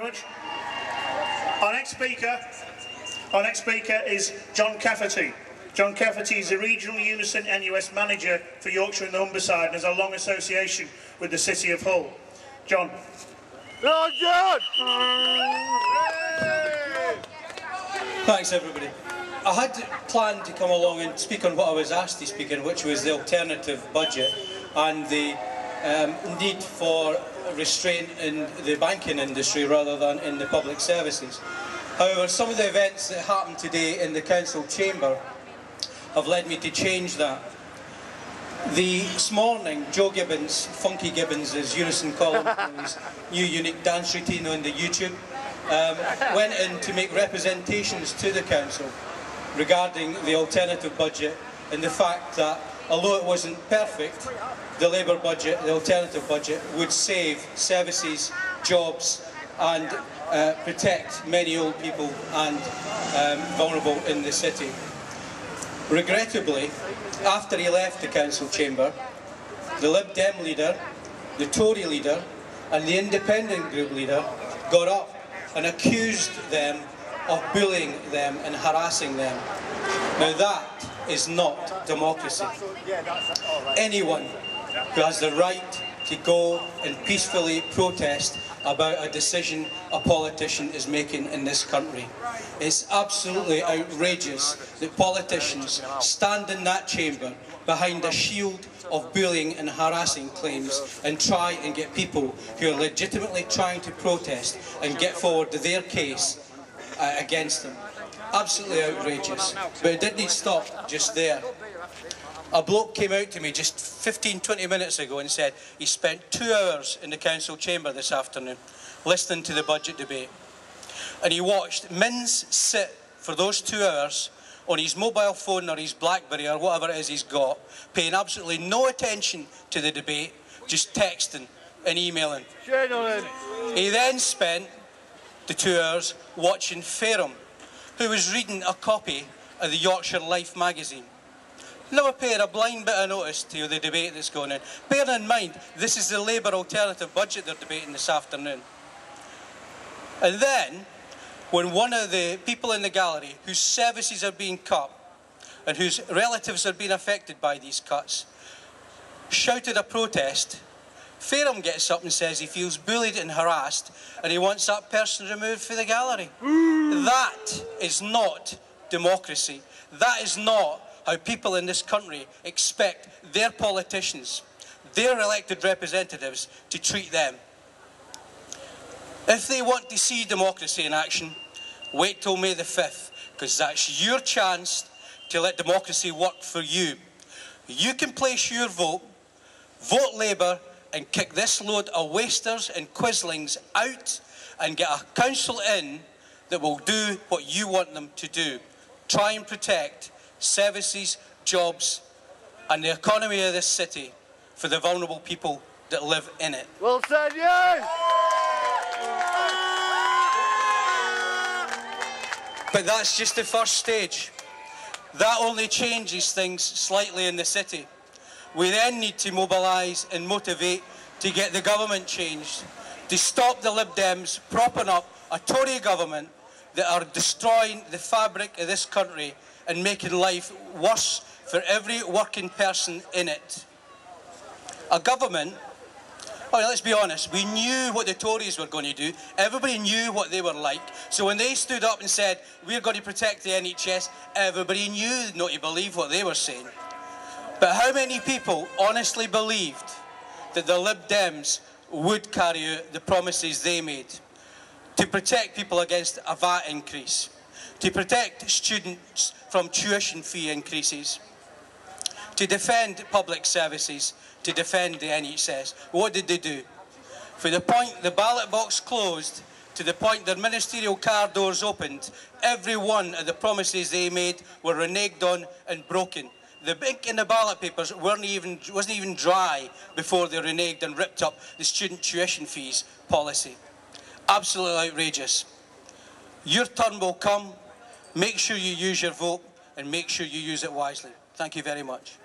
much. Our next speaker is John Cafferty. John Cafferty is the Regional Unison NUS Manager for Yorkshire and the Humberside and has a long association with the City of Hull. John. Oh, John! Thanks, everybody. I had planned to come along and speak on what I was asked to speak on, which was the alternative budget and the need for restraint in the banking industry rather than in the public services. However, some of the events that happened today in the council chamber have led me to change that. This morning, Joe Gibbons, Funky Gibbons as Unison called him, his new unique dance routine on the YouTube, went in to make representations to the council regarding the alternative budget and the fact that, although it wasn't perfect, the Labour budget, the alternative budget, would save services, jobs and protect many old people and vulnerable in the city. Regrettably, after he left the council chamber, the Lib Dem leader, the Tory leader and the independent group leader got up and accused them of bullying them and harassing them. Now that is not democracy. Anyone who has the right to go and peacefully protest about a decision a politician is making in this country. It's absolutely outrageous that politicians stand in that chamber behind a shield of bullying and harassing claims and try and get people who are legitimately trying to protest and get forward their case against them. Absolutely outrageous. But it didn't stop just there. A bloke came out to me just 15-20 minutes ago and said he spent 2 hours in the council chamber this afternoon listening to the budget debate. And he watched Minns sit for those 2 hours on his mobile phone or his BlackBerry or whatever it is he's got, paying absolutely no attention to the debate, just texting and emailing. He then spent the 2 hours watching Fairham, who was reading a copy of the Yorkshire Life magazine. Never paying a blind bit of notice to the debate that's going on. Bear in mind, this is the Labour alternative budget they're debating this afternoon. And then, when one of the people in the gallery whose services are being cut and whose relatives are being affected by these cuts shouted a protest, Fairham gets up and says he feels bullied and harassed and he wants that person removed from the gallery. That is not democracy. That is not how people in this country expect their politicians, their elected representatives, to treat them. If they want to see democracy in action, wait till May the 5th, because that's your chance to let democracy work for you. You can place your vote, vote Labour, and kick this load of wasters and quislings out and get a council in that will do what you want them to do. Try and protect services, jobs and the economy of this city for the vulnerable people that live in it. Well said, yes! But that's just the first stage. That only changes things slightly in the city. We then need to mobilise and motivate to get the government changed, to stop the Lib Dems propping up a Tory government that are destroying the fabric of this country and making life worse for every working person in it. A government, let's be honest, we knew what the Tories were going to do. Everybody knew what they were like. So when they stood up and said, we're going to protect the NHS, everybody knew not to believe what they were saying. But how many people honestly believed that the Lib Dems would carry out the promises they made to protect people against a VAT increase, to protect students from tuition fee increases, to defend public services, to defend the NHS? What did they do? From the point the ballot box closed to the point their ministerial car doors opened, every one of the promises they made were reneged on and broken. The ink in the ballot papers wasn't even dry before they reneged and ripped up the student tuition fees policy. Absolutely outrageous. Your turn will come. Make sure you use your vote and make sure you use it wisely. Thank you very much.